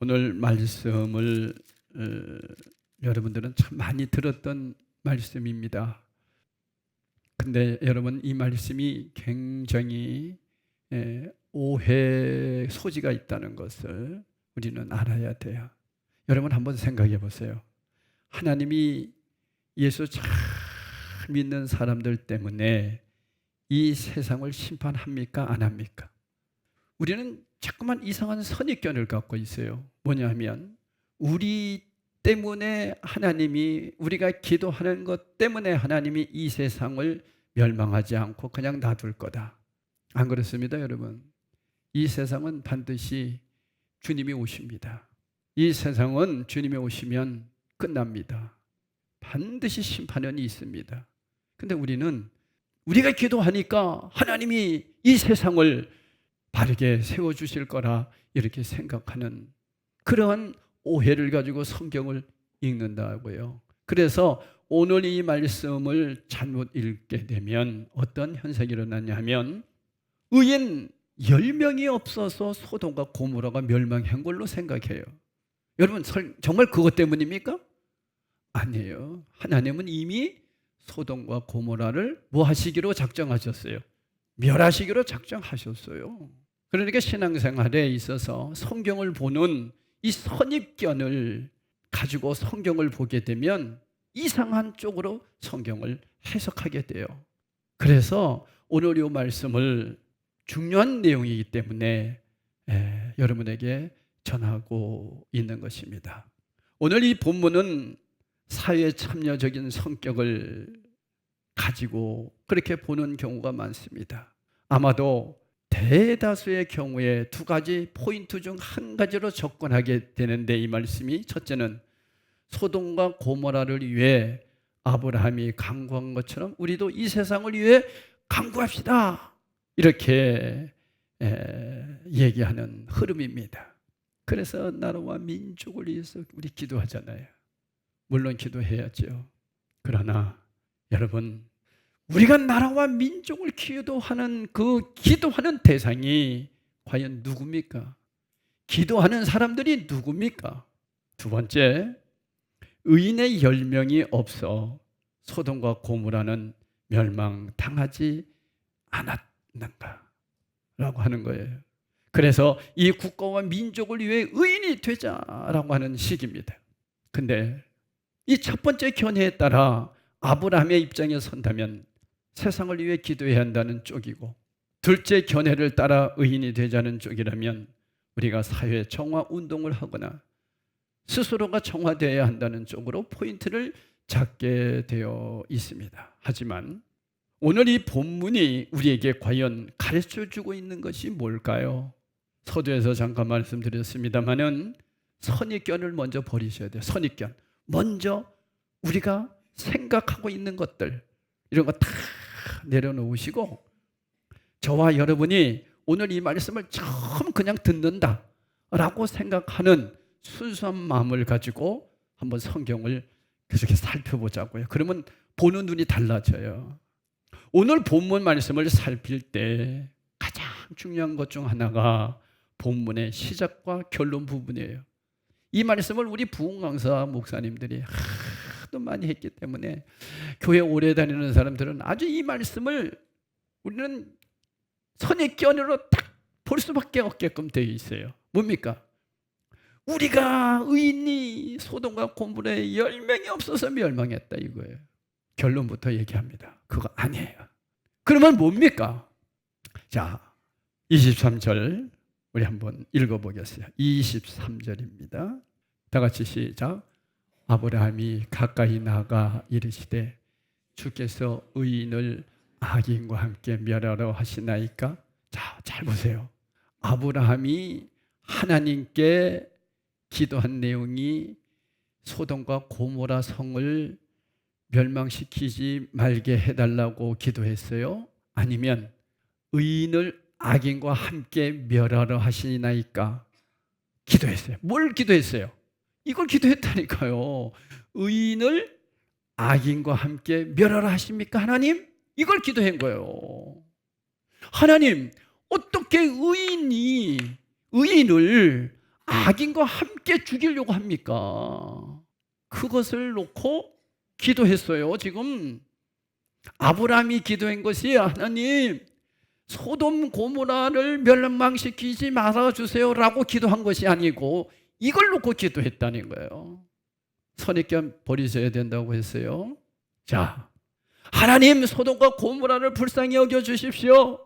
오늘 말씀을 여러분들은 참 많이 들었던 말씀입니다. 근데 여러분, 이 말씀이 굉장히 오해 소지가 있다는 것을 우리는 알아야 돼요. 여러분 한번 생각해 보세요. 하나님이 예수 잘 믿는 사람들 때문에 이 세상을 심판합니까? 안 합니까? 우리는 자꾸만 이상한 선입견을 갖고 있어요. 뭐냐면 우리 때문에 하나님이, 우리가 기도하는 것 때문에 하나님이 이 세상을 멸망하지 않고 그냥 놔둘 거다. 안 그렇습니다, 여러분. 이 세상은 반드시 주님이 오십니다. 이 세상은 주님이 오시면 끝납니다. 반드시 심판은 있습니다. 근데 우리는 우리가 기도하니까 하나님이 이 세상을 바르게 세워주실 거라 이렇게 생각하는 그러한 오해를 가지고 성경을 읽는다고요. 그래서 오늘 이 말씀을 잘못 읽게 되면 어떤 현상이 일어나냐면 의인 10명이 없어서 소돔과 고모라가 멸망한 걸로 생각해요. 여러분 정말 그것 때문입니까? 아니에요. 하나님은 이미 소돔과 고모라를 뭐 하시기로 작정하셨어요? 멸하시기로 작정하셨어요. 그러니까 신앙생활에 있어서 성경을 보는 이 선입견을 가지고 성경을 보게 되면 이상한 쪽으로 성경을 해석하게 돼요. 그래서 오늘 이 말씀을 중요한 내용이기 때문에 여러분에게 전하고 있는 것입니다. 오늘 이 본문은 사회 참여적인 성격을 가지고 그렇게 보는 경우가 많습니다. 아마도 대다수의 경우에 두 가지 포인트 중 한 가지로 접근하게 되는데, 이 말씀이 첫째는 소돔과 고모라를 위해 아브라함이 간구한 것처럼 우리도 이 세상을 위해 간구합시다, 이렇게 얘기하는 흐름입니다. 그래서 나라와 민족을 위해서 우리 기도하잖아요. 물론 기도해야죠. 그러나 여러분, 우리가 나라와 민족을 기도하는 그 기도하는 대상이 과연 누굽니까? 기도하는 사람들이 누굽니까? 두 번째, 의인의 10명이 없어 소돔과 고모라는 멸망당하지 않았는가? 라고 하는 거예요. 그래서 이 국가와 민족을 위해 의인이 되자라고 하는 식입니다. 근데 이 첫 번째 견해에 따라 아브라함의 입장에 선다면 세상을 위해 기도해야 한다는 쪽이고, 둘째 견해를 따라 의인이 되자는 쪽이라면 우리가 사회 정화 운동을 하거나 스스로가 정화되어야 한다는 쪽으로 포인트를 잡게 되어 있습니다. 하지만 오늘 이 본문이 우리에게 과연 가르쳐주고 있는 것이 뭘까요? 서두에서 잠깐 말씀드렸습니다마는 선입견을 먼저 버리셔야 돼요. 선입견. 먼저 우리가 생각하고 있는 것들, 이런 거 다 내려놓으시고, 저와 여러분이 오늘 이 말씀을 처음 그냥 듣는다라고 생각하는 순수한 마음을 가지고 한번 성경을 계속해서 살펴보자고요. 그러면 보는 눈이 달라져요. 오늘 본문 말씀을 살필 때 가장 중요한 것 중 하나가 본문의 시작과 결론 부분이에요. 이 말씀을 우리 부흥 강사 목사님들이 하도 많이 했기 때문에 교회 오래 다니는 사람들은 아주 이 말씀을 우리는 선입견으로 딱 볼 수밖에 없게끔 되어 있어요. 뭡니까? 우리가 의인이 소돔과 고모라에 10명이 없어서 멸망했다, 이거예요. 결론부터 얘기합니다. 그거 아니에요. 그러면 뭡니까? 자, 23절 우리 한번 읽어보겠어요. 23절입니다. 다 같이 시작. 아브라함이 가까이 나가 이르시되 주께서 의인을 악인과 함께 멸하러 하시나이까? 자, 잘 보세요. 아브라함이 하나님께 기도한 내용이 소돔과 고모라 성을 멸망시키지 말게 해달라고 기도했어요? 아니면 의인을 악인과 함께 멸하러 하시나이까? 기도했어요. 뭘 기도했어요? 이걸 기도했다니까요. 의인을 악인과 함께 멸하라 하십니까, 하나님? 이걸 기도한 거예요. 하나님, 어떻게 의인을 악인과 함께 죽이려고 합니까? 그것을 놓고 기도했어요. 지금 아브라함이 기도한 것이 하나님 소돔 고모라를 멸망시키지 말아주세요라고 기도한 것이 아니고 이걸 놓고 기도했다는 거예요. 선입견 버리셔야 된다고 했어요. 자, 하나님 소돔과 고모라를 불쌍히 여겨주십시오.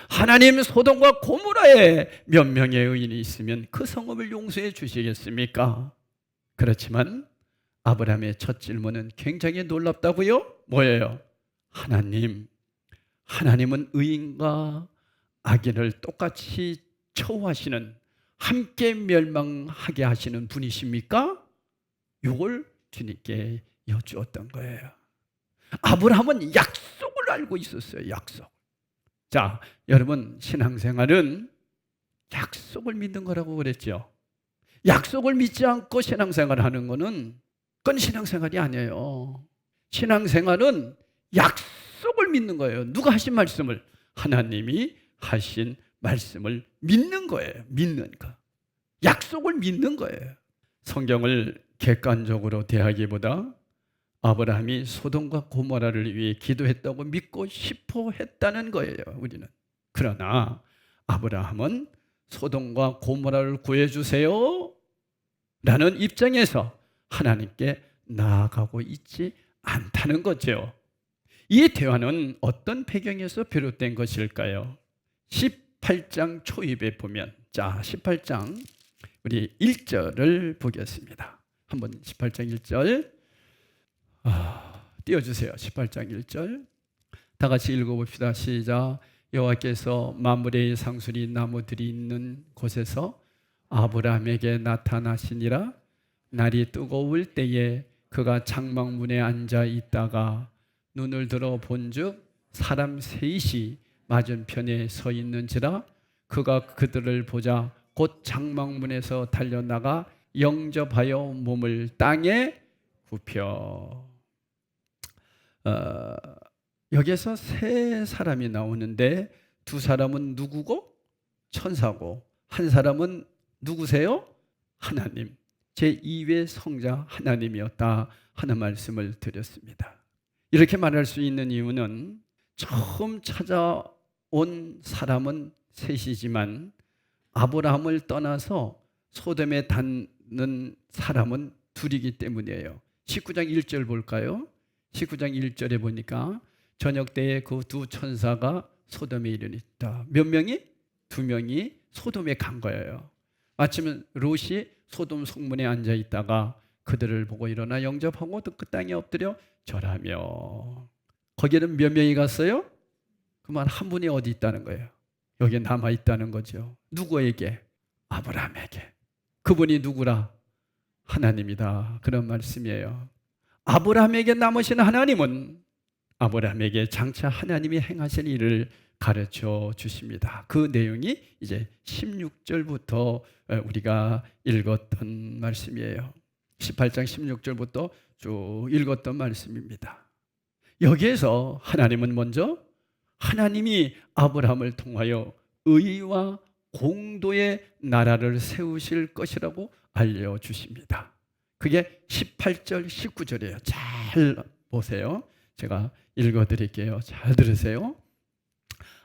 하나님 소돔과 고모라에 몇 명의 의인이 있으면 그 성읍을 용서해 주시겠습니까? 그렇지만 아브라함의 첫 질문은 굉장히 놀랍다고요? 뭐예요? 하나님은 의인과 악인을 똑같이 처우하시는, 함께 멸망하게 하시는 분이십니까? 이걸 주님께 여쭈었던 거예요. 아브라함은 약속을 알고 있었어요. 약속. 자, 여러분 신앙생활은 약속을 믿는 거라고 그랬죠. 약속을 믿지 않고 신앙생활을 하는 거는 그건 신앙생활이 아니에요. 신앙생활은 약속을 믿는 거예요. 누가 하신 말씀을? 하나님이 하신 말씀을 믿는 거예요. 믿는 거. 약속을 믿는 거예요. 성경을 객관적으로 대하기보다 아브라함이 소돔과 고모라를 위해 기도했다고 믿고 싶어 했다는 거예요. 우리는. 그러나 아브라함은 소돔과 고모라를 구해주세요 라는 입장에서 하나님께 나아가고 있지 않다는 거죠. 이 대화는 어떤 배경에서 비롯된 것일까요? 18장 초입에 보면, 자, 18장 우리 1절을 보겠습니다. 한번 18장 1절 띄워주세요. 18장 1절 다 같이 읽어봅시다. 시작. 여호와께서 마므레의 상수리 나무들이 있는 곳에서 아브라함에게 나타나시니라. 날이 뜨거울 때에 그가 장막문에 앉아 있다가 눈을 들어 본즉 사람 셋이 맞은편에 서 있는지라. 그가 그들을 보자 곧 장막문에서 달려나가 영접하여 몸을 땅에 굽혀. 여기에서 세 사람이 나오는데 두 사람은 누구고? 천사고, 한 사람은 누구세요? 하나님, 제2의 성자 하나님이었다 하는 말씀을 드렸습니다. 이렇게 말할 수 있는 이유는 처음 찾아온 사람은 셋이지만 아브라함을 떠나서 소돔에 닿는 사람은 둘이기 때문이에요. 19장 1절 볼까요? 19장 1절에 보니까 저녁 때에 그 두 천사가 소돔에 이르렀다. 몇 명이? 두 명이 소돔에 간 거예요. 마침 롯이 소돔 성문에 앉아 있다가 그들을 보고 일어나 영접하고 그 땅에 엎드려 절하며. 거기는 몇 명이 갔어요? 그만 한 분이 어디 있다는 거예요? 여기에 남아 있다는 거죠. 누구에게? 아브라함에게. 그분이 누구라? 하나님이다. 그런 말씀이에요. 아브라함에게 남으신 하나님은 아브라함에게 장차 하나님이 행하실 일을 가르쳐 주십니다. 그 내용이 이제 16절부터 우리가 읽었던 말씀이에요. 18장 16절부터 쭉 읽었던 말씀입니다. 여기에서 하나님은 먼저 하나님이 아브라함을 통하여 의와 공도의 나라를 세우실 것이라고 알려주십니다. 그게 18절 19절이에요. 잘 보세요. 제가 읽어드릴게요. 잘 들으세요.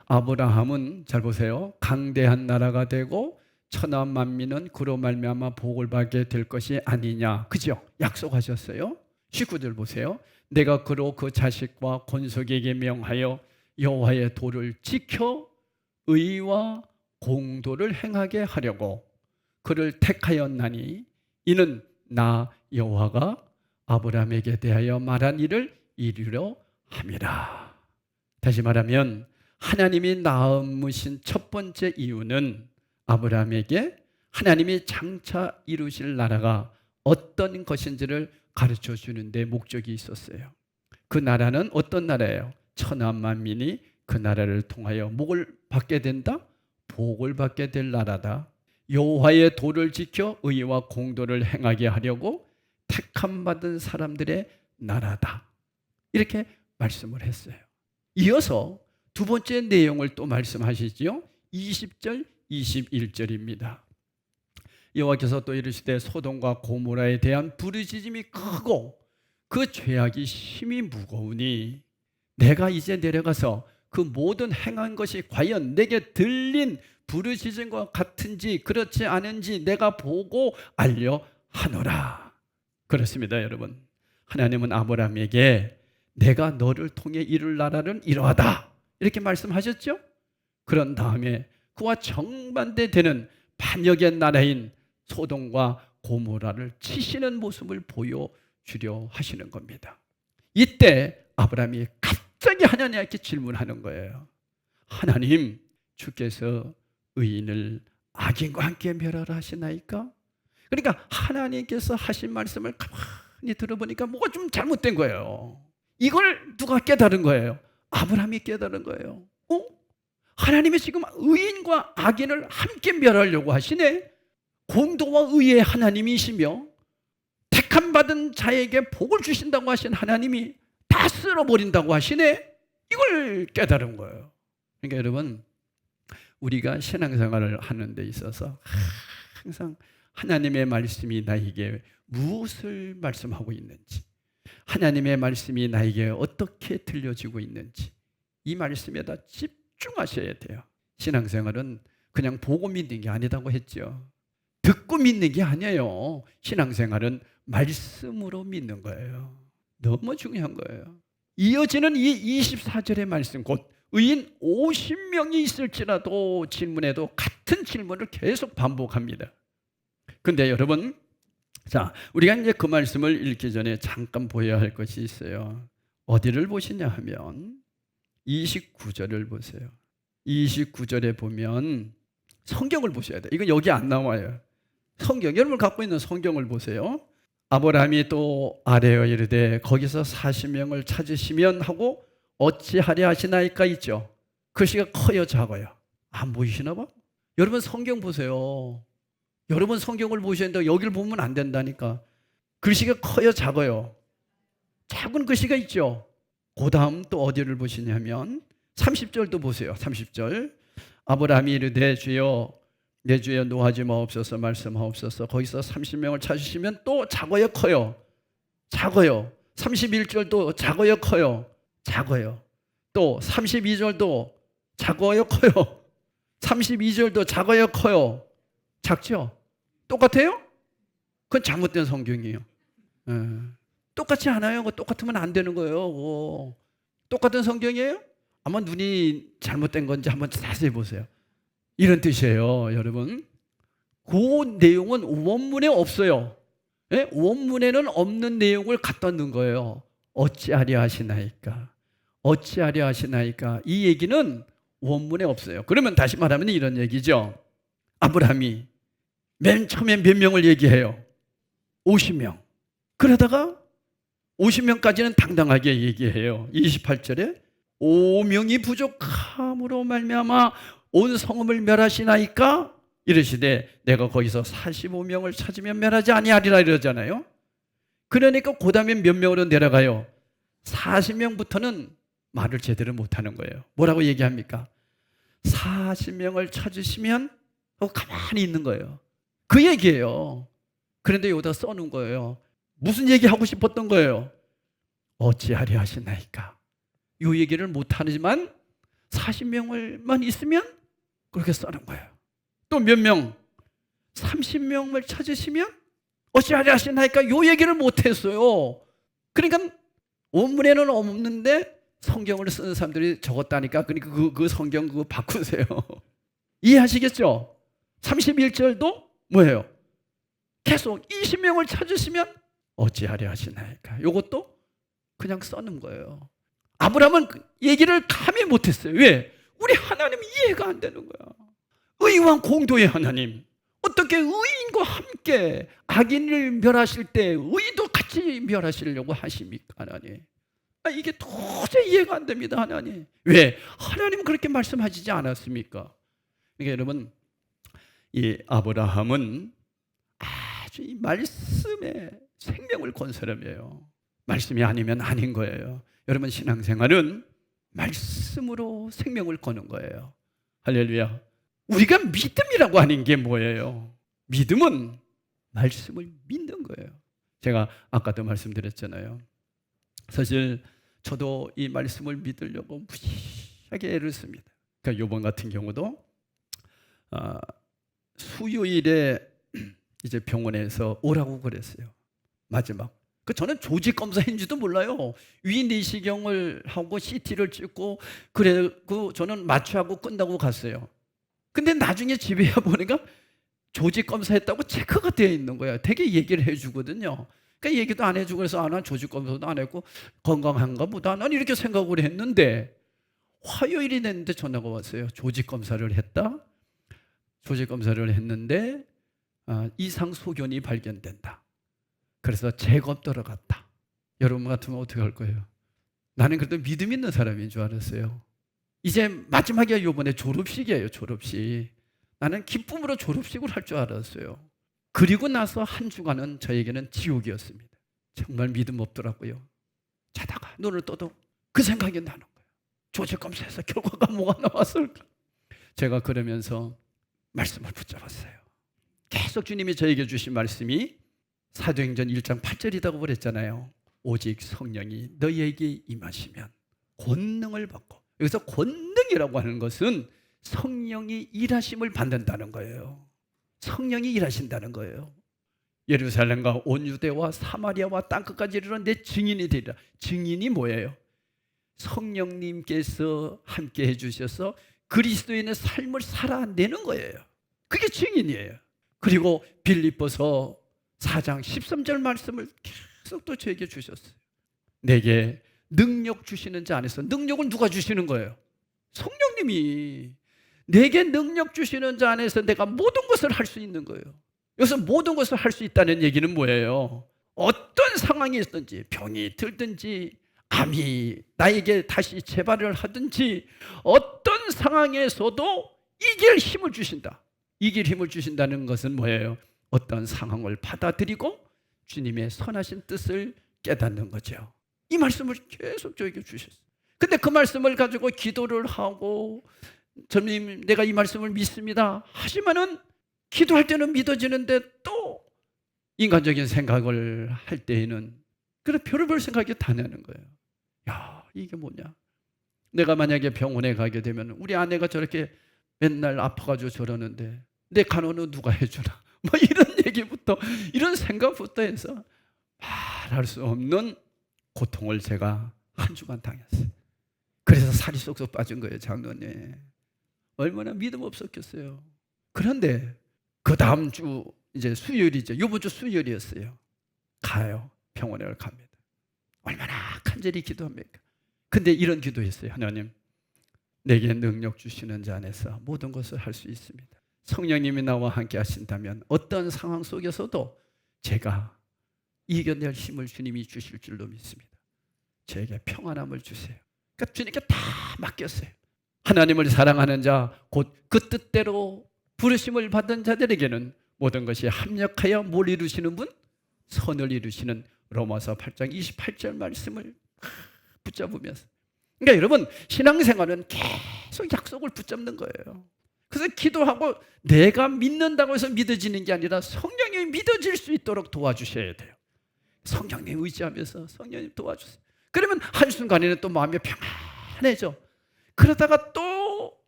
아브라함은 잘 보세요. 강대한 나라가 되고 천하 만민은 그로 말미암아 복을 받게 될 것이 아니냐. 그죠? 약속하셨어요. 19절 보세요. 내가 그로 그 자식과 권속에게 명하여 여호와의 도를 지켜 의와 공도를 행하게 하려고 그를 택하였나니 이는 나 여호와가 아브라함에게 대하여 말한 일을 이루려 함이라. 다시 말하면 하나님이 낳으신 첫 번째 이유는 아브라함에게 하나님이 장차 이루실 나라가 어떤 것인지를 가르쳐 주는 데 목적이 있었어요. 그 나라는 어떤 나라예요? 천하 만민이 그 나라를 통하여 복을 받게 된다? 복을 받게 될 나라다. 여호와의 도를 지켜 의와 공도를 행하게 하려고 택함 받은 사람들의 나라다. 이렇게 말씀을 했어요. 이어서 두 번째 내용을 또 말씀하시지요. 20절, 21절입니다. 여호와께서 또 이르시되 소돔과 고모라에 대한 부르짖음이 크고 그 죄악이 심히 무거우니 내가 이제 내려가서 그 모든 행한 것이 과연 내게 들린 부르짖음과 같은지 그렇지 않은지 내가 보고 알려 하노라. 그렇습니다, 여러분. 하나님은 아브라함에게 내가 너를 통해 이룰 나라는 이러하다 이렇게 말씀하셨죠. 그런 다음에 그와 정반대되는 반역의 나라인 소돔과 고모라를 치시는 모습을 보여주려 하시는 겁니다. 이때 아브라함이 갑자기 하나님께 질문하는 거예요. 하나님, 주께서 의인을 악인과 함께 멸하라 하시나이까? 그러니까 하나님께서 하신 말씀을 가만히 들어보니까 뭐가 좀 잘못된 거예요. 이걸 누가 깨달은 거예요? 아브라함이 깨달은 거예요. 하나님이 지금 의인과 악인을 함께 멸하려고 하시네. 공도와 의의 하나님이시며 택함 받은 자에게 복을 주신다고 하신 하나님이 다 쓸어버린다고 하시네. 이걸 깨달은 거예요. 그러니까 여러분, 우리가 신앙생활을 하는 데 있어서 항상 하나님의 말씀이 나에게 무엇을 말씀하고 있는지, 하나님의 말씀이 나에게 어떻게 들려지고 있는지 이 말씀에다 집중하셔야 돼요. 신앙생활은 그냥 보고 믿는 게 아니다고 했죠. 듣고 믿는 게 아니에요. 신앙생활은 말씀으로 믿는 거예요. 너무 중요한 거예요. 이어지는 이 24절의 말씀, 곧 의인 50명이 있을지라도 질문에도 같은 질문을 계속 반복합니다. 근데 여러분, 자, 우리가 이제 그 말씀을 읽기 전에 잠깐 보여야 할 것이 있어요. 어디를 보시냐 하면 29절을 보세요. 29절에 보면 성경을 보셔야 돼요. 이건 여기 안 나와요. 성경, 여러분 갖고 있는 성경을 보세요. 아브라함이 또 아뢰어 이르되 거기서 40명을 찾으시면 하고 어찌하려 하시나이까 있죠. 글씨가 커요, 작아요? 안 보이시나 봐? 여러분 성경 보세요. 여러분 성경을 보셔야 되는데 여기를 보면 안 된다니까. 글씨가 커요, 작아요? 작은 글씨가 있죠. 그 다음 또 어디를 보시냐면 30절도 보세요. 30절. 아브라함이 이르되 주여 내 주여 노하지 마옵소서 말씀하옵소서. 거기서 30명을 찾으시면 또 작아요, 커요? 작아요. 31절도 작아요, 커요? 작아요. 또 32절도 작아요, 커요? 32절도 작아요, 커요? 작죠? 똑같아요? 그건 잘못된 성경이에요. 똑같지 않아요. 똑같으면 안 되는 거예요. 똑같은 성경이에요? 아마 눈이 잘못된 건지 한번 자세히 보세요. 이런 뜻이에요, 여러분. 그 내용은 원문에 없어요. 예? 원문에는 없는 내용을 갖다 넣은 거예요. 어찌하려 하시나이까? 어찌하려 하시나이까? 이 얘기는 원문에 없어요. 그러면 다시 말하면 이런 얘기죠. 아브라함이 맨 처음에 몇 명을 얘기해요? 50명. 그러다가 50명까지는 당당하게 얘기해요. 28절에 5명이 부족함으로 말미암아 온 성읍을 멸하시나이까? 이러시되 내가 거기서 45명을 찾으면 멸하지 아니하리라 이러잖아요. 그러니까 그 다음에 몇 명으로 내려가요? 40명부터는 말을 제대로 못하는 거예요. 뭐라고 얘기합니까? 40명을 찾으시면 가만히 있는 거예요. 그 얘기예요. 그런데 여기다 써놓은 거예요. 무슨 얘기하고 싶었던 거예요? 어찌하려 하시나이까? 이 얘기를 못하지만 40명만 있으면 그렇게 써놓은 거예요. 또 몇 명? 30명을 찾으시면 어찌하려 하시나이까? 이 얘기를 못했어요. 그러니까 원문에는 없는데 성경을 쓰는 사람들이 적었다니까. 그러니까 그 성경 그거 바꾸세요. 이해하시겠죠? 31절도 뭐예요? 계속 20명을 찾으시면 어찌하려 하시나이까? 이것도 그냥 써는 거예요. 아브라함은 얘기를 감히 못했어요. 왜? 우리 하나님 이해가 안 되는 거야. 의와 공도의 하나님, 어떻게 의인과 함께 악인을 멸하실 때 의도 같이 멸하시려고 하십니까, 하나님? 이게 도저히 이해가 안 됩니다, 하나님. 왜? 하나님은 그렇게 말씀하시지 않았습니까? 그러니까 여러분, 이 아브라함은 아주 이 말씀에 생명을 건 사람이에요. 말씀이 아니면 아닌 거예요. 여러분 신앙생활은 말씀으로 생명을 거는 거예요. 할렐루야. 우리가 믿음이라고 하는 게 뭐예요? 믿음은 말씀을 믿는 거예요. 제가 아까도 말씀드렸잖아요. 사실 저도 이 말씀을 믿으려고 무지하게 애를 씁니다. 그러니까 이번 같은 경우도 수요일에 이제 병원에서 오라고 그랬어요. 마지막. 저는 조직 검사인지도 몰라요. 위 내시경을 하고 CT를 찍고 그래고 저는 마취하고 끝나고 갔어요. 근데 나중에 집에 보니까 조직 검사했다고 체크가 되어 있는 거예요. 되게 얘기를 해주거든요. 그러니까 얘기도 안 해주고 그래서 난 조직 검사도 안 했고 건강한가 보다 난 이렇게 생각을 했는데 화요일이 됐는데 전화가 왔어요. 조직 검사를 했다. 조직 검사를 했는데 이상 소견이 발견된다. 그래서 재검 들어갔다. 여러분 같으면 어떻게 할 거예요? 나는 그래도 믿음 있는 사람인 줄 알았어요. 이제 마지막에 이번에 졸업식이에요. 졸업식. 나는 기쁨으로 졸업식을 할 줄 알았어요. 그리고 나서 한 주간은 저에게는 지옥이었습니다. 정말 믿음 없더라고요. 자다가 눈을 떠도 그 생각이 나는 거예요. 조직검사에서 결과가 뭐가 나왔을까? 제가 그러면서 말씀을 붙잡았어요. 계속 주님이 저에게 주신 말씀이 사도행전 1장 8절이라고 그랬잖아요. 오직 성령이 너희에게 임하시면 권능을 받고, 여기서 권능이라고 하는 것은 성령이 일하심을 받는다는 거예요. 성령이 일하신다는 거예요. 예루살렘과 온 유대와 사마리아와 땅끝까지 이르러 내 증인이 되리라. 증인이 뭐예요? 성령님께서 함께 해주셔서 그리스도인의 삶을 살아내는 거예요. 그게 증인이에요. 그리고 빌립보서 4장 13절 말씀을 계속 또 저에게 주셨어요. 내게 능력 주시는 자 안에서, 능력을 누가 주시는 거예요? 성령님이. 내게 능력 주시는 자 안에서 내가 모든 것을 할 수 있는 거예요. 여기서 모든 것을 할 수 있다는 얘기는 뭐예요? 어떤 상황이 있든지, 병이 들든지, 암이 나에게 다시 재발을 하든지, 어떤 상황에서도 이길 힘을 주신다. 이길 힘을 주신다는 것은 뭐예요? 어떤 상황을 받아들이고 주님의 선하신 뜻을 깨닫는 거죠. 이 말씀을 계속 저에게 주셨어요. 근데 그 말씀을 가지고 기도를 하고, 주님 내가 이 말씀을 믿습니다 하지만은 기도할 때는 믿어지는데 또 인간적인 생각을 할 때에는 그래 별의별 생각이 다 나는 거예요. 야, 이게 뭐냐? 내가 만약에 병원에 가게 되면 우리 아내가 저렇게 맨날 아파가지고 저러는데 내 간호는 누가 해주나? 뭐 이런 얘기부터, 이런 생각부터 해서 말할 수 없는 고통을 제가 한 주간 당했어요. 그래서 살이 쏙쏙 빠진 거예요. 장로님, 얼마나 믿음 없었겠어요. 그런데 그 다음 주 이제 수요일이죠. 이번 주 수요일이었어요. 가요. 병원에 갑니다. 얼마나 간절히 기도합니까? 근데 이런 기도했어요. 하나님, 내게 능력 주시는 자 안에서 모든 것을 할 수 있습니다. 성령님이 나와 함께 하신다면 어떤 상황 속에서도 제가 이겨낼 힘을 주님이 주실 줄로 믿습니다. 저에게 평안함을 주세요. 그러니까 주님께 다 맡겼어요. 하나님을 사랑하는 자, 곧 그 뜻대로 부르심을 받은 자들에게는 모든 것이 합력하여 뭘 이루시는 분? 선을 이루시는 로마서 8장 28절 말씀을 붙잡으면서, 그러니까 여러분, 신앙생활은 계속 약속을 붙잡는 거예요. 그래서 기도하고 내가 믿는다고 해서 믿어지는 게 아니라 성령이 믿어질 수 있도록 도와주셔야 돼요. 성령님 의지하면서 성령님 도와주세요. 그러면 한순간에는 또 마음이 평안해져. 그러다가 또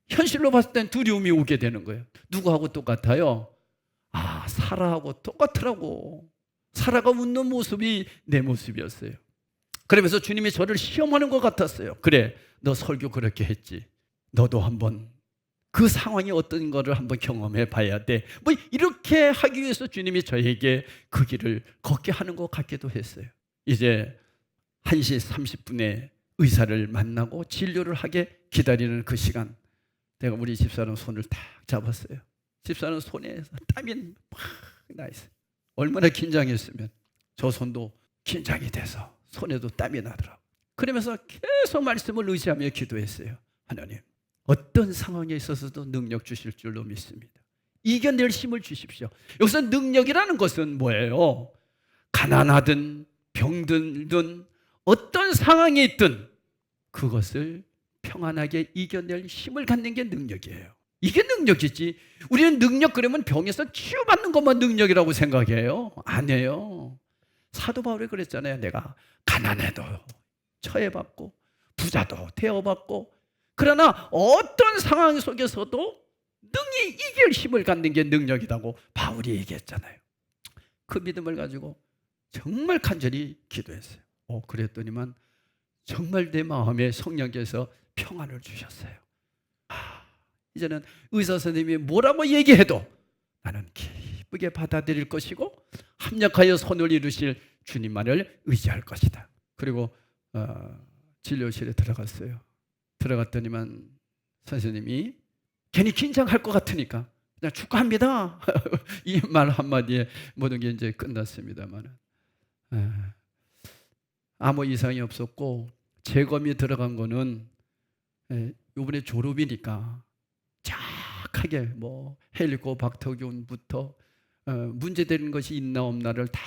현실로 봤을 땐 두려움이 오게 되는 거예요. 누구하고 똑같아요? 사라하고 똑같더라고. 사라가 웃는 모습이 내 모습이었어요. 그러면서 주님이 저를 시험하는 것 같았어요. 그래, 너 설교 그렇게 했지. 너도 한번 그 상황이 어떤 거를 한번 경험해 봐야 돼. 뭐 이렇게 하기 위해서 주님이 저에게 그 길을 걷게 하는 것 같기도 했어요. 이제 1시 30분에 의사를 만나고 진료를 하게 기다리는 그 시간, 내가 우리 집사람 손을 딱 잡았어요. 집사람 손에서 땀이 막 나 있어요. 얼마나 긴장했으면 저 손도 긴장이 돼서 손에도 땀이 나더라고요. 그러면서 계속 말씀을 의지하며 기도했어요. 하나님, 어떤 상황에 있어서도 능력 주실 줄로 믿습니다. 이겨낼 힘을 주십시오. 여기서 능력이라는 것은 뭐예요? 가난하든 병들든 어떤 상황에 있든 그것을 평안하게 이겨낼 힘을 갖는 게 능력이에요. 이게 능력이지. 우리는 능력 그러면 병에서 치유받는 것만 능력이라고 생각해요. 아니에요. 사도 바울이 그랬잖아요. 내가 가난해도 처해받고 부자도 대어받고, 그러나 어떤 상황 속에서도 능히 이길 힘을 갖는 게 능력이라고 바울이 얘기했잖아요. 그 믿음을 가지고 정말 간절히 기도했어요. 그랬더니만 정말 내 마음에 성령께서 평안을 주셨어요. 이제는 의사 선생님이 뭐라고 얘기해도 나는 기쁘게 받아들일 것이고 합력하여 선을 이루실 주님만을 의지할 것이다. 그리고 진료실에 들어갔어요. 들어갔더니만 선생님이 괜히 긴장할 것 같으니까 그냥 축하합니다. 이 말 한마디에 모든 게 이제 끝났습니다만, 아무 이상이 없었고 재검이 들어간 거는 이번에 졸업이니까 착하게 뭐 헬리코박터균부터 문제되는 것이 있나 없나를 다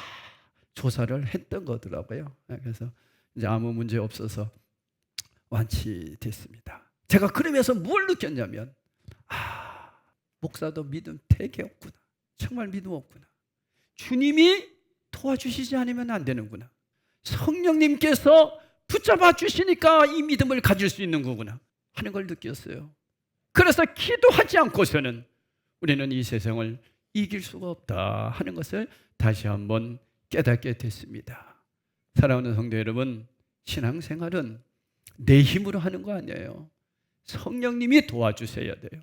조사를 했던 거더라고요. 그래서 이제 아무 문제 없어서 완치됐습니다. 제가 그러면서 뭘 느꼈냐면, 목사도 믿음 되게 없구나. 정말 믿음 없구나. 주님이 도와주시지 않으면 안 되는구나. 성령님께서 붙잡아 주시니까 이 믿음을 가질 수 있는 거구나 하는 걸 느꼈어요. 그래서 기도하지 않고서는 우리는 이 세상을 이길 수가 없다 하는 것을 다시 한번 깨닫게 됐습니다. 사랑하는 성도 여러분, 신앙생활은 내 힘으로 하는 거 아니에요. 성령님이 도와주셔야 돼요.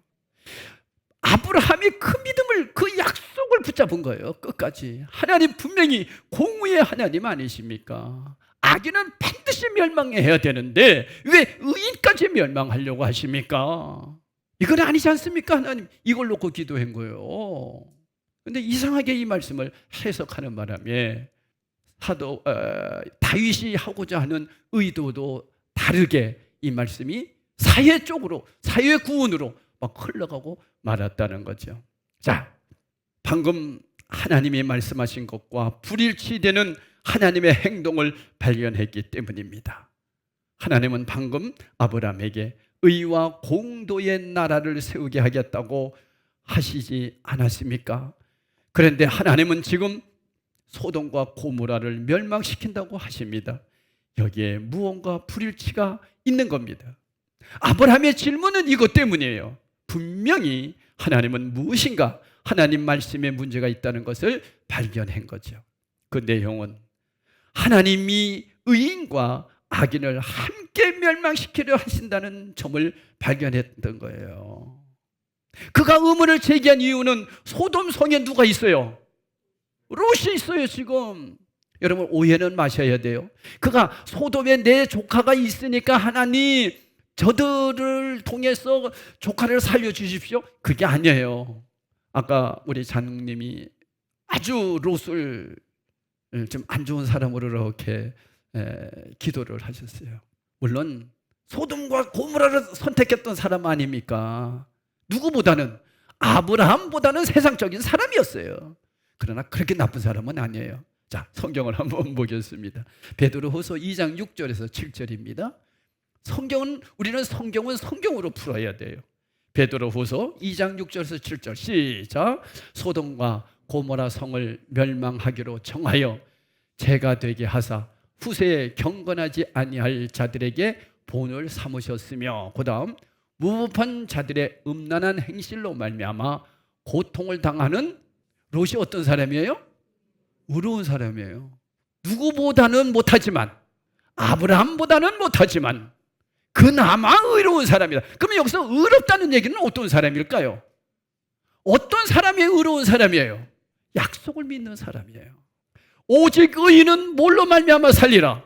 아브라함이 그 믿음을, 그 약속을 붙잡은 거예요. 끝까지. 하나님 분명히 공의의 하나님 아니십니까? 악인은 반드시 멸망해야 되는데 왜 의인까지 멸망하려고 하십니까? 이건 아니지 않습니까? 하나님 이걸 놓고 기도한 거예요. 근데 이상하게 이 말씀을 해석하는 바람에 다윗이 하고자 하는 의도도 다르게 이 말씀이 사회 쪽으로, 사회 구원으로 막 흘러가고 말았다는 거죠. 자, 방금 하나님이 말씀하신 것과 불일치되는 하나님의 행동을 발견했기 때문입니다. 하나님은 방금 아브라함에게 의와 공도의 나라를 세우게 하겠다고 하시지 않았습니까? 그런데 하나님은 지금 소돔과 고모라를 멸망시킨다고 하십니다. 여기에 무언가 불일치가 있는 겁니다. 아브라함의 질문은 이것 때문이에요. 분명히 하나님은 무엇인가, 하나님 말씀에 문제가 있다는 것을 발견한 거죠. 그 내용은 하나님이 의인과 악인을 함께 멸망시키려 하신다는 점을 발견했던 거예요. 그가 의문을 제기한 이유는 소돔 성에 누가 있어요? 롯이 있어요. 지금 여러분 오해는 마셔야 돼요. 그가 소돔에 내 조카가 있으니까 하나님 저들을 통해서 조카를 살려주십시오, 그게 아니에요. 아까 우리 장님이 아주 롯을 좀 안 좋은 사람으로 이렇게 기도를 하셨어요. 물론 소돔과 고모라를 선택했던 사람 아닙니까? 누구보다는, 아브라함보다는 세상적인 사람이었어요. 그러나 그렇게 나쁜 사람은 아니에요. 자, 성경을 한번 보겠습니다. 베드로후서 2장 6절에서 7절입니다. 우리는 성경은 성경으로 풀어야 돼요. 베드로후서 2장 6절에서 7절 시작. 소돔과 고모라 성을 멸망하기로 정하여 죄가 되게 하사 후세에 경건하지 아니할 자들에게 본을 삼으셨으며, 그 다음 무법한 자들의 음란한 행실로 말미암아 고통을 당하는 롯이 어떤 사람이에요? 의로운 사람이에요. 누구보다는 못하지만, 아브라함보다는 못하지만 그나마 의로운 사람이다. 그러면 여기서 의롭다는 얘기는 어떤 사람일까요? 어떤 사람이 의로운 사람이에요? 약속을 믿는 사람이에요. 오직 의인은 뭘로 말미암아 살리라?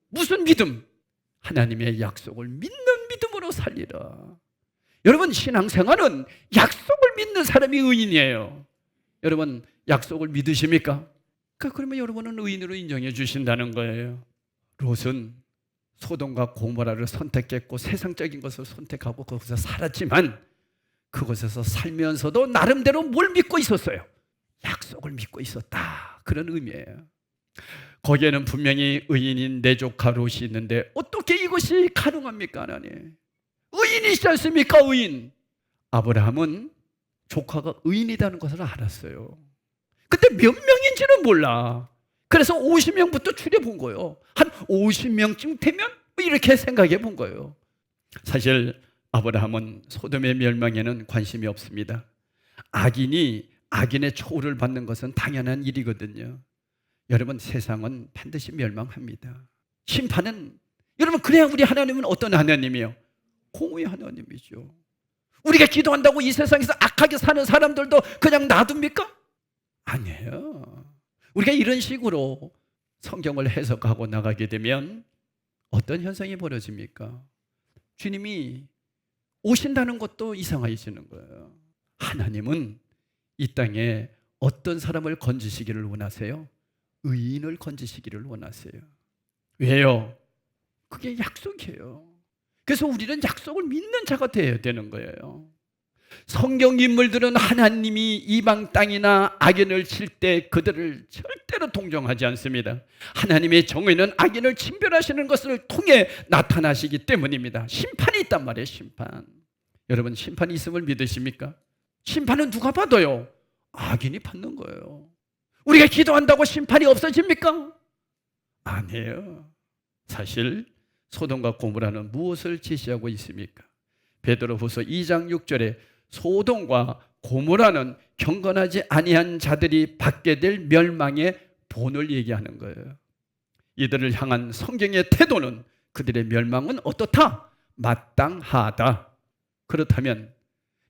무슨 믿음? 하나님의 약속을 믿는 믿음으로 살리라. 여러분, 신앙생활은 약속을 믿는 사람이 의인이에요. 여러분 약속을 믿으십니까? 그러면 여러분은 의인으로 인정해 주신다는 거예요. 롯은 소돔과 고모라를 선택했고 세상적인 것을 선택하고 거기서 살았지만, 그곳에서 살면서도 나름대로 뭘 믿고 있었어요? 약속을 믿고 있었다, 그런 의미예요. 거기에는 분명히 의인인 내 조카 롯이 있는데 어떻게 이것이 가능합니까? 하나님, 의인이시지 않습니까? 의인. 아브라함은 조카가 의인이라는 것을 알았어요. 근데 몇 명인지는 몰라. 그래서 50명부터 추려본 거예요. 한 50명쯤 되면 이렇게 생각해 본 거예요. 사실 아브라함은 소돔의 멸망에는 관심이 없습니다. 악인이 악인의 처우를 받는 것은 당연한 일이거든요. 여러분, 세상은 반드시 멸망합니다. 심판은, 여러분, 그래야 우리 하나님은 어떤 하나님이에요? 공의의 하나님이죠. 우리가 기도한다고 이 세상에서 악하게 사는 사람들도 그냥 놔둡니까? 아니에요. 우리가 이런 식으로 성경을 해석하고 나가게 되면 어떤 현상이 벌어집니까? 주님이 오신다는 것도 이상해지는 거예요. 하나님은 이 땅에 어떤 사람을 건지시기를 원하세요? 의인을 건지시기를 원하세요. 왜요? 그게 약속이에요. 그래서 우리는 약속을 믿는 자가 되어야 되는 거예요. 성경 인물들은 하나님이 이방 땅이나 악인을 칠 때 그들을 절대로 동정하지 않습니다. 하나님의 정의는 악인을 진멸하시는 것을 통해 나타나시기 때문입니다. 심판이 있단 말이에요. 심판. 여러분, 심판이 있음을 믿으십니까? 심판은 누가 받아요? 악인이 받는 거예요. 우리가 기도한다고 심판이 없어집니까? 아니에요. 사실 소돔과 고모라는 무엇을 제시하고 있습니까? 베드로후서 2장 6절에 소돔과 고모라는 경건하지 아니한 자들이 받게 될 멸망의 본을 얘기하는 거예요. 이들을 향한 성경의 태도는 그들의 멸망은 어떻다? 마땅하다. 그렇다면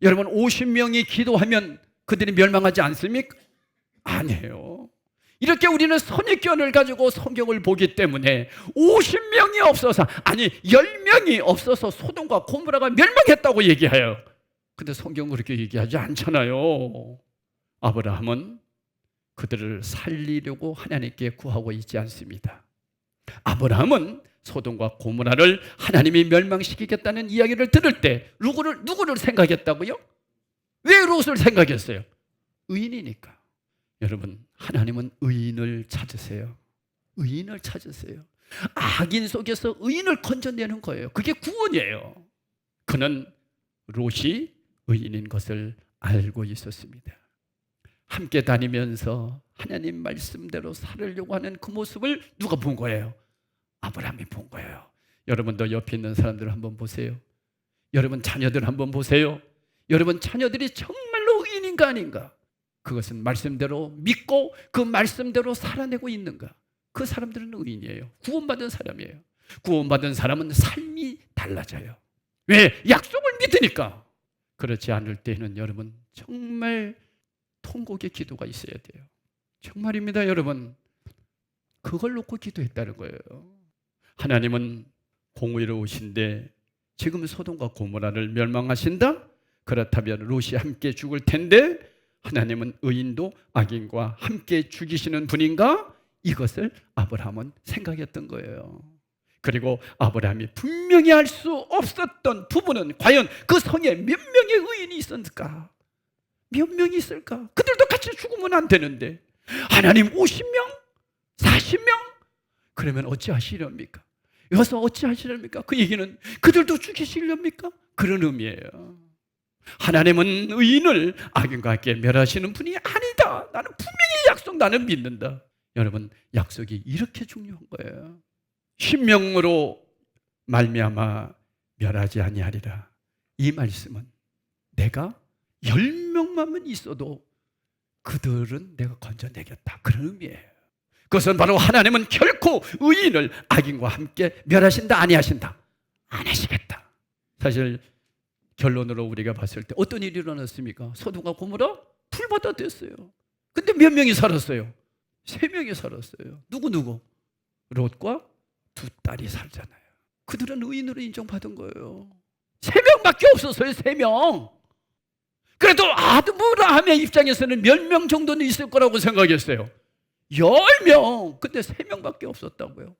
여러분, 50명이 기도하면 그들이 멸망하지 않습니까? 아니에요. 이렇게 우리는 선입견을 가지고 성경을 보기 때문에 50명이 없어서, 아니 10명이 없어서 소돔과 고모라가 멸망했다고 얘기해요. 근데 성경은 그렇게 얘기하지 않잖아요. 아브라함은 그들을 살리려고 하나님께 구하고 있지 않습니다. 아브라함은 소돔과 고모라를 하나님이 멸망시키겠다는 이야기를 들을 때 누구를 생각했다고요? 왜 롯을 생각했어요? 의인이니까. 여러분, 하나님은 의인을 찾으세요. 의인을 찾으세요. 악인 속에서 의인을 건져내는 거예요. 그게 구원이에요. 그는 롯이 의인인 것을 알고 있었습니다. 함께 다니면서 하나님 말씀대로 살으려고 하는 그 모습을 누가 본 거예요? 아브라함이 본 거예요. 여러분도 옆에 있는 사람들 한번 보세요. 여러분 자녀들 한번 보세요. 여러분 자녀들이 정말로 의인인가 아닌가? 그것은 말씀대로 믿고 그 말씀대로 살아내고 있는가? 그 사람들은 의인이에요. 구원받은 사람이에요. 구원받은 사람은 삶이 달라져요. 왜? 약속을 믿으니까. 그렇지 않을 때는 여러분 정말 통곡의 기도가 있어야 돼요. 정말입니다, 여러분. 그걸 놓고 기도했다는 거예요. 하나님은 공의로우신데 지금 소돔과 고모라를 멸망하신다? 그렇다면 롯이 함께 죽을 텐데 하나님은 의인도 악인과 함께 죽이시는 분인가? 이것을 아브라함은 생각했던 거예요. 그리고 아브라함이 분명히 알 수 없었던 부분은 과연 그 성에 몇 명의 의인이 있었을까? 몇 명이 있을까? 그들도 같이 죽으면 안 되는데 하나님 50명? 40명? 그러면 어찌하시렵니까? 여기서 어찌하시렵니까? 그 얘기는 그들도 죽이시렵니까? 그런 의미예요. 하나님은 의인을 악인과 함께 멸하시는 분이 아니다. 나는 분명히 약속, 나는 믿는다. 여러분, 약속이 이렇게 중요한 거예요. 신명으로 말미암아 멸하지 아니하리라. 이 말씀은 내가 10명만 있어도 그들은 내가 건져내겠다, 그런 의미예요. 그것은 바로 하나님은 결코 의인을 악인과 함께 멸하신다 아니하신다? 안 하시겠다. 사실 결론으로 우리가 봤을 때 어떤 일이 일어났습니까? 소돔과 고모라 풀받아 됐어요. 근데 몇 명이 살았어요? 3명이 살았어요. 누구? 롯과 2딸이 살잖아요. 그들은 의인으로 인정받은 거예요. 3명밖에 없었어요. 3명. 그래도 아브라함의 입장에서는 몇 명 정도는 있을 거라고 생각했어요. 10명. 근데 3명밖에 없었다고요.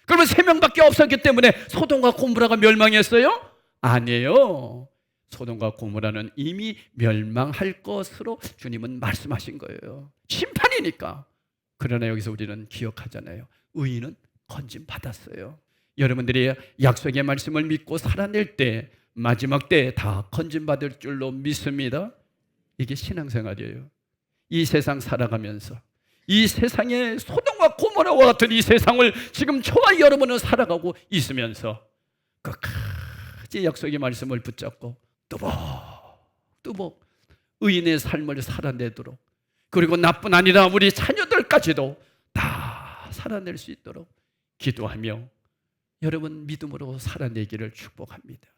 그러면 3명밖에 없었기 때문에 소돔과 고모라가 멸망했어요? 아니에요. 소돔과 고모라는 이미 멸망할 것으로 주님은 말씀하신 거예요. 심판이니까. 그러나 여기서 우리는 기억하잖아요. 의인은 건짐 받았어요. 여러분들이 약속의 말씀을 믿고 살아낼 때 마지막 때에 다 건진받을 줄로 믿습니다. 이게 신앙생활이에요. 이 세상 살아가면서 이 세상에 소돔과 고모라와 같은 이 세상을 지금 저와 여러분은 살아가고 있으면서 끝까지 약속의 말씀을 붙잡고 뚜벅뚜벅 의인의 삶을 살아내도록, 그리고 나뿐 아니라 우리 자녀들까지도 다 살아낼 수 있도록 기도하며 여러분 믿음으로 살아내기를 축복합니다.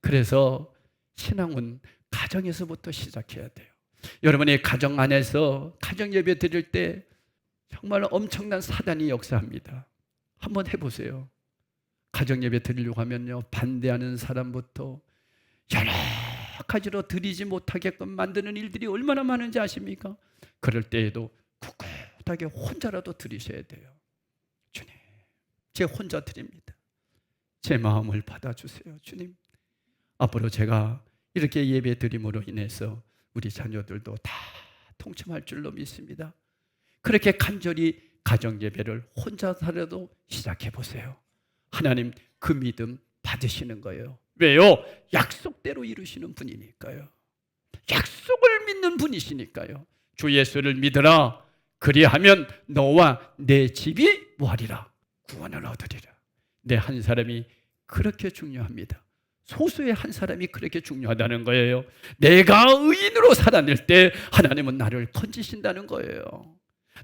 그래서 신앙은 가정에서부터 시작해야 돼요. 여러분의 가정 안에서 가정 예배 드릴 때 정말 엄청난 사단이 역사합니다. 한번 해보세요. 가정 예배 드리려고 하면요, 반대하는 사람부터 여러 가지로 드리지 못하게끔 만드는 일들이 얼마나 많은지 아십니까? 그럴 때에도 꿋꿋하게 혼자라도 드리셔야 돼요. 주님, 제 혼자 드립니다. 제 마음을 받아주세요. 주님, 앞으로 제가 이렇게 예배 드림으로 인해서 우리 자녀들도 다 통참할 줄로 믿습니다. 그렇게 간절히 가정 예배를 혼자서라도 시작해 보세요. 하나님 그 믿음 받으시는 거예요. 왜요? 약속대로 이루시는 분이니까요. 약속을 믿는 분이시니까요. 주 예수를 믿으라. 그리하면 너와 내 집이 뭐하리라? 구원을 얻으리라. 내 한 사람이 그렇게 중요합니다. 소수의 한 사람이 그렇게 중요하다는 거예요. 내가 의인으로 살아낼 때 하나님은 나를 건지신다는 거예요.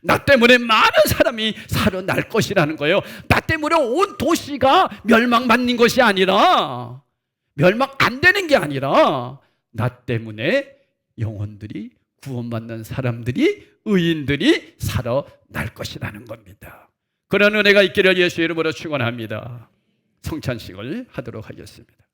나 때문에 많은 사람이 살아날 것이라는 거예요. 나 때문에 온 도시가 멸망받는 것이 아니라, 멸망 안 되는 게 아니라, 나 때문에 영혼들이 구원받는 사람들이, 의인들이 살아날 것이라는 겁니다. 그런 은혜가 있기를 예수 이름으로 축원합니다. 성찬식을 하도록 하겠습니다.